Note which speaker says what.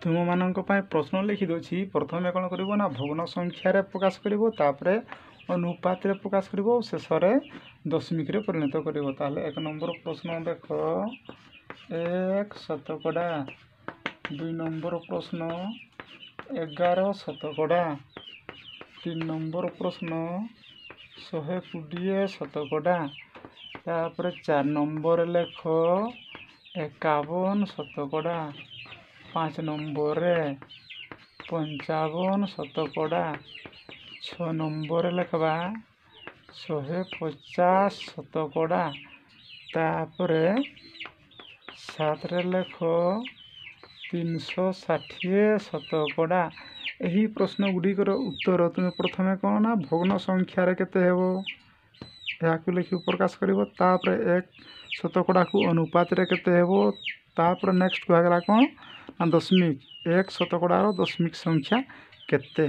Speaker 1: ତୁମମାନଙ୍କ ପାଇଁ ପ୍ରଶ୍ନ ଲେଖିଦେଉଛି। ପ୍ରଥମେ କ'ଣ କରିବ ନା ଭଗ୍ନ ସଂଖ୍ୟାରେ ପ୍ରକାଶ କରିବ, ତାପରେ ଅନୁପାତରେ ପ୍ରକାଶ କରିବ, ଶେଷରେ ଦଶମିକରେ ପରିଣତ କରିବ। ତାହେଲେ 1 ନମ୍ବର ପ୍ରଶ୍ନ ଦେଖ 1 ଶତକଡ଼ା। 2 ନମ୍ବର ପ୍ରଶ୍ନ 11 ଶତକଡ଼ା। 3 ନମ୍ବର ପ୍ରଶ୍ନ 120 ଶତକଡ଼ା। ତାପରେ 4 ନମ୍ବର ଲେଖ 51 ଶତକଡ଼ା। 5 ନମ୍ବରରେ 55 ଶତକଡ଼ା। 6 ନମ୍ବରରେ ଲେଖବା 150 ଶତକଡ଼ା। ତାପରେ 7ରେ ଲେଖ 360 ଶତକଡ଼ା। ଏହି ପ୍ରଶ୍ନ ଗୁଡ଼ିକର ଉତ୍ତର ତୁମେ ପ୍ରଥମେ କ'ଣ ନା ଭଗ୍ନ ସଂଖ୍ୟାରେ କେତେ ହେବ ଏହାକୁ ଲେଖି ପ୍ରକାଶ କରିବ। ତାପରେ 1 ଶତକଡ଼ାକୁ ଅନୁପାତରେ କେତେ ହେବ, ତାପରେ ନେକ୍ସଟ କୁହାଗଲା କ'ଣ ନା ଦଶମିକ। 1 ଶତକଡ଼ାର ଦଶମିକ ସଂଖ୍ୟା କେତେ।